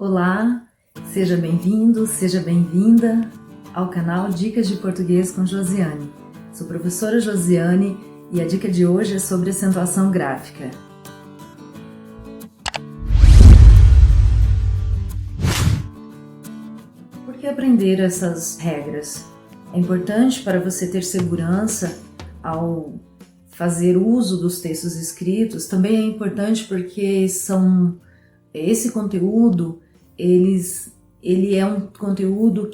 Olá, seja bem-vindo, seja bem-vinda ao canal Dicas de Português com Josiane. Sou professora Josiane e a dica de hoje é sobre acentuação gráfica. Por que aprender essas regras? É importante para você ter segurança ao fazer uso dos textos escritos. Também é importante porque esse conteúdo ele é um conteúdo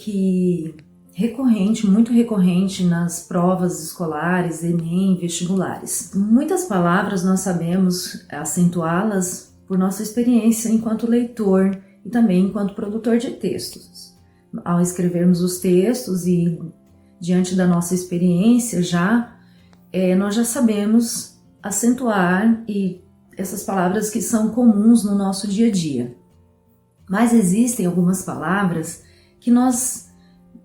muito recorrente nas provas escolares, Enem, vestibulares. Muitas palavras nós sabemos acentuá-las por nossa experiência enquanto leitor e também enquanto produtor de textos. Ao escrevermos os textos e diante da nossa experiência nós já sabemos acentuar e essas palavras que são comuns no nosso dia a dia. Mas existem algumas palavras que nós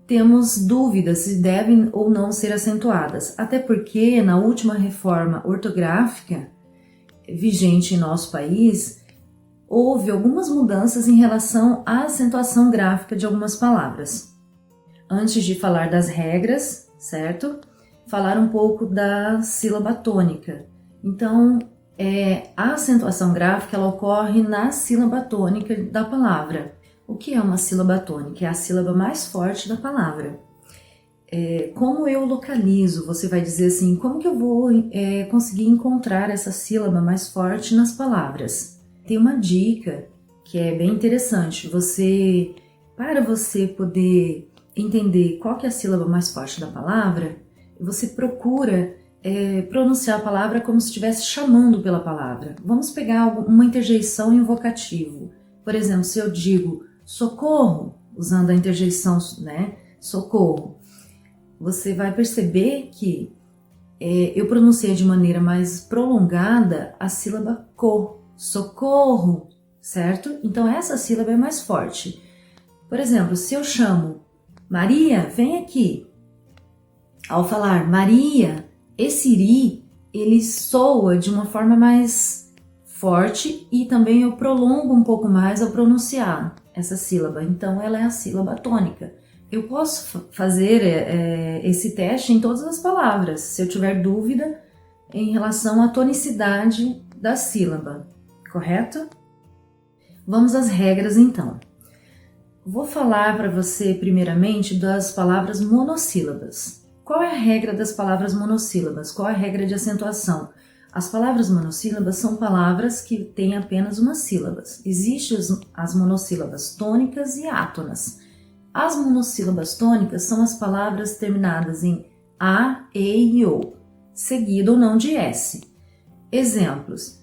temos dúvidas se devem ou não ser acentuadas, até porque na última reforma ortográfica vigente em nosso país, houve algumas mudanças em relação à acentuação gráfica de algumas palavras. Antes de falar das regras, certo? Falar um pouco da sílaba tônica. Então, a acentuação gráfica ela ocorre na sílaba tônica da palavra. O que é uma sílaba tônica? É a sílaba mais forte da palavra. Como eu localizo? Você vai dizer assim, como que eu vou conseguir encontrar essa sílaba mais forte nas palavras? Tem uma dica que é bem interessante. Para você poder entender qual que é a sílaba mais forte da palavra, você procura pronunciar a palavra como se estivesse chamando pela palavra. Vamos pegar uma interjeição e um vocativo. Por exemplo, se eu digo socorro, usando a interjeição, socorro, você vai perceber que eu pronunciei de maneira mais prolongada a sílaba co, socorro, certo? Então essa sílaba é mais forte. Por exemplo, se eu chamo Maria, vem aqui. Ao falar Maria, esse iri, ele soa de uma forma mais forte e também eu prolongo um pouco mais ao pronunciar essa sílaba. Então, ela é a sílaba tônica. Eu posso fazer esse teste em todas as palavras, se eu tiver dúvida em relação à tonicidade da sílaba, correto? Vamos às regras, então. Vou falar para você, primeiramente, das palavras monossílabas. Qual é a regra das palavras monossílabas? Qual é a regra de acentuação? As palavras monossílabas são palavras que têm apenas uma sílaba. Existem as monossílabas tônicas e átonas. As monossílabas tônicas são as palavras terminadas em A, E e O, seguido ou não de S. Exemplos: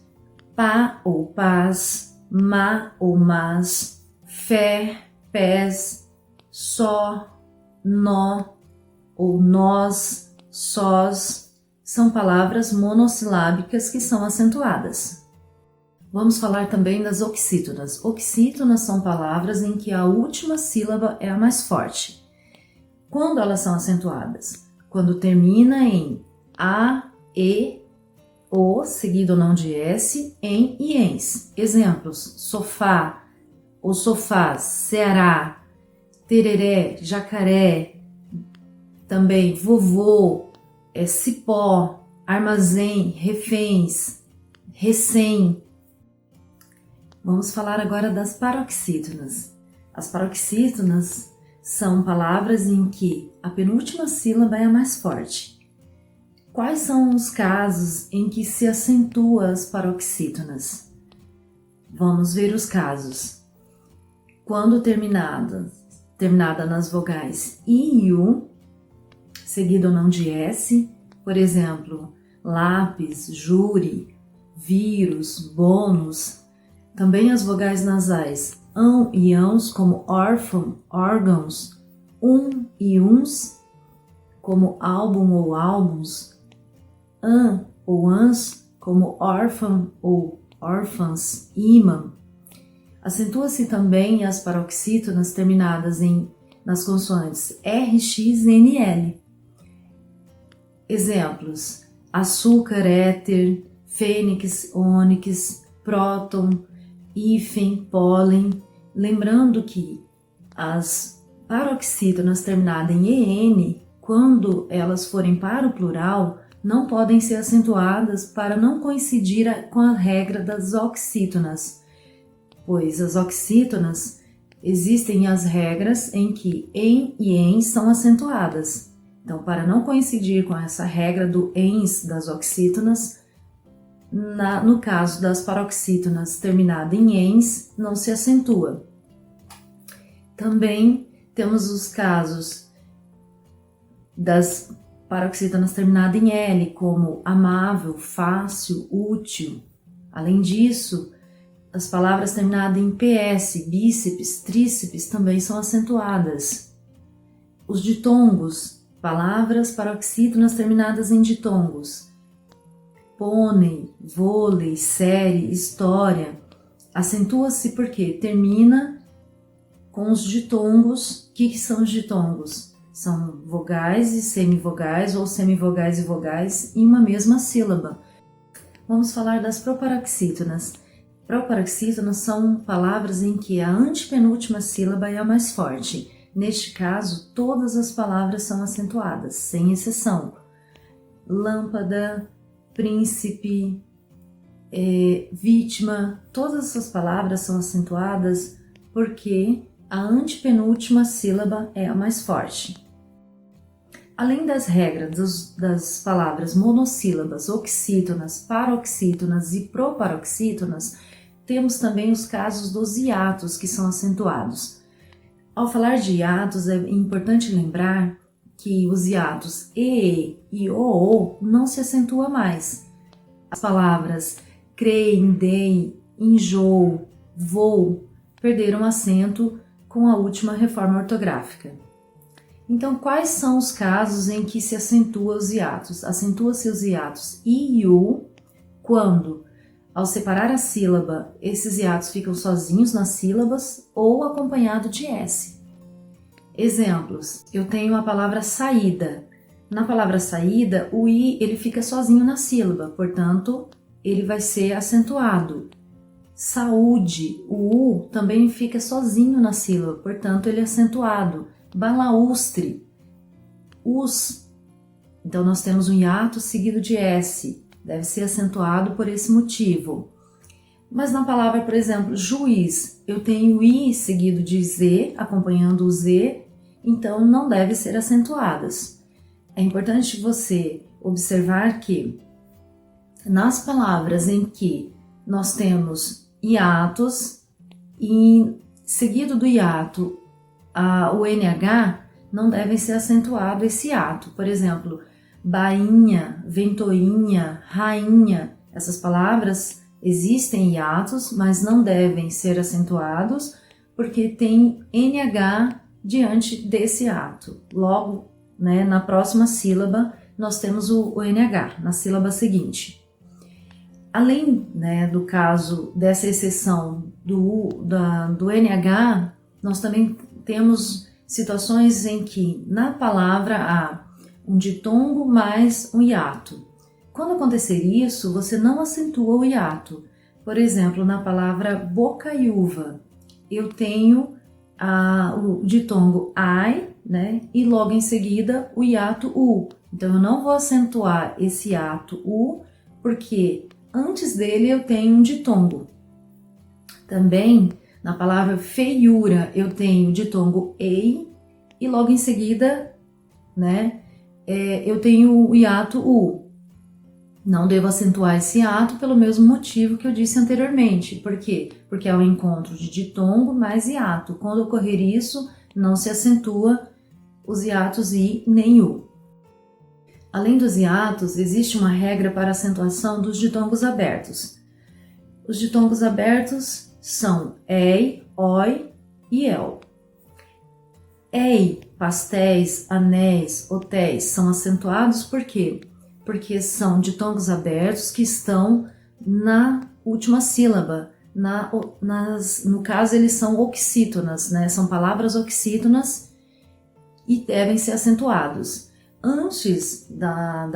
pá ou paz, má ou mas, fé, pés, só, nó ou nós, sós, são palavras monossilábicas que são acentuadas. Vamos falar também das oxítonas. Oxítonas são palavras em que a última sílaba é a mais forte. Quando elas são acentuadas? Quando termina em A, E, O, seguido ou não de S, em e ens. Exemplos: sofá ou sofás, Ceará, tereré, jacaré, também vovô, cipó, armazém, reféns, recém. Vamos falar agora das paroxítonas. As paroxítonas são palavras em que a penúltima sílaba é a mais forte. Quais são os casos em que se acentua as paroxítonas? Vamos ver os casos. Quando terminada nas vogais I e U, seguido ou não de S, por exemplo, lápis, júri, vírus, bônus. Também as vogais nasais ão e ãos, como órfão, órgãos, e uns, como álbum ou álbuns, ã ou ãs, como órfão ou órfãs, imã. Acentua-se também as paroxítonas terminadas nas consoantes R, X e NL. Exemplos: açúcar, éter, fênix, ônix, próton, hífen, pólen Lembrando que as paroxítonas terminadas em EN, quando elas forem para o plural, não podem ser acentuadas para não coincidir com a regra das oxítonas, pois as oxítonas existem as regras em que em e em são acentuadas. Então, para não coincidir com essa regra do ens das oxítonas, no caso das paroxítonas terminada em ens, não se acentua. Também temos os casos das paroxítonas terminadas em L, como amável, fácil, útil. Além disso, as palavras terminadas em PS, bíceps, tríceps também são acentuadas. Os ditongos, palavras paroxítonas terminadas em ditongos. Pônei, vôlei, série, história. Acentua-se porque termina com os ditongos. O que são os ditongos? São vogais e semivogais ou semivogais e vogais em uma mesma sílaba. Vamos falar das proparoxítonas. Proparoxítonas são palavras em que a antepenúltima sílaba é a mais forte. Neste caso, todas as palavras são acentuadas, sem exceção. Lâmpada, príncipe, vítima, todas essas palavras são acentuadas porque a antepenúltima sílaba é a mais forte. Além das regras das palavras monossílabas, oxítonas, paroxítonas e proparoxítonas, temos também os casos dos hiatos que são acentuados. Ao falar de hiatos, é importante lembrar que os hiatos e o não se acentua mais. As palavras creem, deem, enjoo, vou perderam acento com a última reforma ortográfica. Então, quais são os casos em que se acentua os hiatos? Acentua-se os hiatos I e U quando, ao separar a sílaba, esses hiatos ficam sozinhos nas sílabas ou acompanhado de S. Exemplos, eu tenho a palavra saída. Na palavra saída, o I ele fica sozinho na sílaba, portanto, ele vai ser acentuado. Saúde, o U também fica sozinho na sílaba, portanto, ele é acentuado. Balaústre, us. Então, nós temos um hiato seguido de S, deve ser acentuado por esse motivo. Mas na palavra, por exemplo, juiz, eu tenho I seguido de Z, acompanhando o Z, então não deve ser acentuadas. É importante você observar que nas palavras em que nós temos hiatos e seguido do hiato o NH, não deve ser acentuado esse hiato. Por exemplo, bainha, ventoinha, rainha, essas palavras existem hiatos, mas não devem ser acentuados porque tem NH diante desse hiato. Logo, na próxima sílaba, nós temos o NH, na sílaba seguinte. Além do caso dessa exceção do NH, nós também temos situações em que na palavra há um ditongo mais um hiato. Quando acontecer isso, você não acentua o hiato. Por exemplo, na palavra bocaiúva, eu tenho o ditongo ai, e logo em seguida o hiato u. Então eu não vou acentuar esse hiato u, porque antes dele eu tenho um ditongo. Também na palavra feiura eu tenho o ditongo ei e logo em seguida, eu tenho o hiato u. Não devo acentuar esse hiato pelo mesmo motivo que eu disse anteriormente. Por quê? Porque é o encontro de ditongo mais hiato. Quando ocorrer isso, não se acentua os hiatos i nem u. Além dos hiatos, existe uma regra para acentuação dos ditongos abertos. Os ditongos abertos são ei, oi e el. Ei, pastéis, anéis, hotéis são acentuados por quê? Porque são ditongos abertos que estão na última sílaba. No caso, eles são oxítonas, são palavras oxítonas e devem ser acentuados. Antes da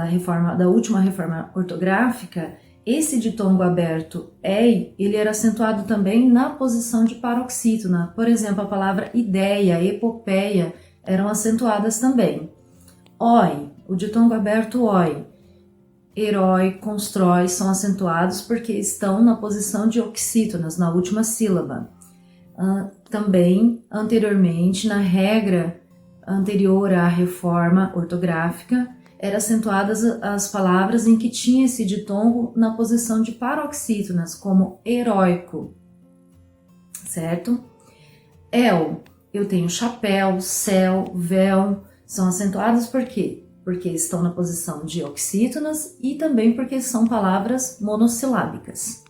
última reforma ortográfica, Esse ditongo aberto ei, ele era acentuado também na posição de paroxítona. Por exemplo, a palavra ideia, epopeia eram acentuadas também. Oi, o ditongo aberto oi, herói, constrói são acentuados porque estão na posição de oxítonas, na última sílaba. Também, anteriormente, na regra anterior à reforma ortográfica, eram acentuadas as palavras em que tinha esse ditongo na posição de paroxítonas, como heróico, certo? Eu tenho chapéu, céu, véu, são acentuados por quê? Porque estão na posição de oxítonas e também porque são palavras monossilábicas.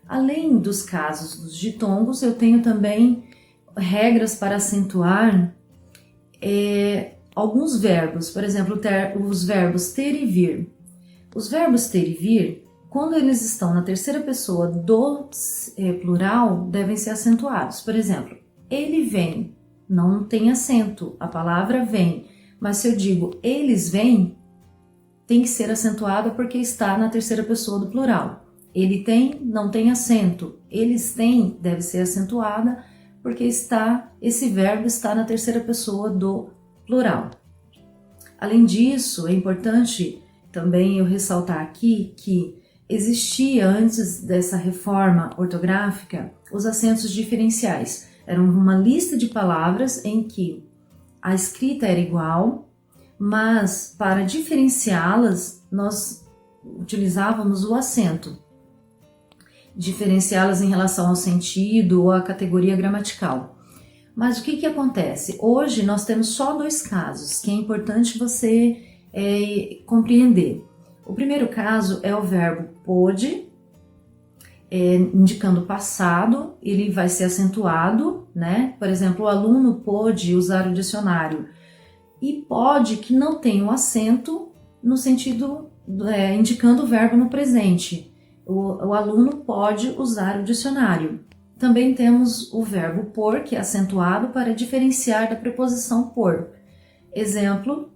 Além dos casos dos ditongos, eu tenho também regras para acentuar alguns verbos, por exemplo, os verbos ter e vir. Os verbos ter e vir, quando eles estão na terceira pessoa do plural, devem ser acentuados. Por exemplo, ele vem, não tem acento, a palavra vem. Mas se eu digo eles vêm, tem que ser acentuada porque está na terceira pessoa do plural. Ele tem, não tem acento. Eles têm, deve ser acentuada porque esse verbo está na terceira pessoa do plural. Além disso, é importante também eu ressaltar aqui que existia antes dessa reforma ortográfica os acentos diferenciais. Era uma lista de palavras em que a escrita era igual, mas para diferenciá-las nós utilizávamos o acento. Diferenciá-las em relação ao sentido ou à categoria gramatical. Mas o que acontece? Hoje nós temos só dois casos que é importante você compreender. O primeiro caso é o verbo pôde, indicando o passado, ele vai ser acentuado, né? Por exemplo, o aluno pôde usar o dicionário. E pode que não tenha um acento no sentido, indicando o verbo no presente. O aluno pode usar o dicionário. Também temos o verbo pôr, que é acentuado para diferenciar da preposição por. Exemplo,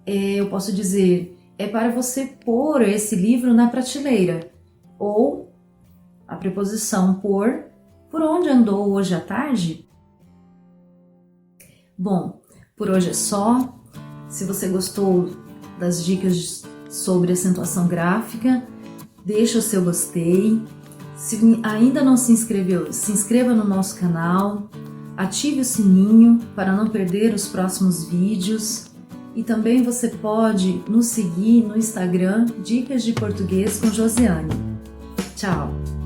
eu posso dizer, é para você pôr esse livro na prateleira. Ou a preposição por onde andou hoje à tarde? Bom, por hoje é só. Se você gostou das dicas sobre acentuação gráfica, deixa o seu gostei. Se ainda não se inscreveu, se inscreva no nosso canal, ative o sininho para não perder os próximos vídeos e também você pode nos seguir no Instagram Dicas de Português com Josiane. Tchau!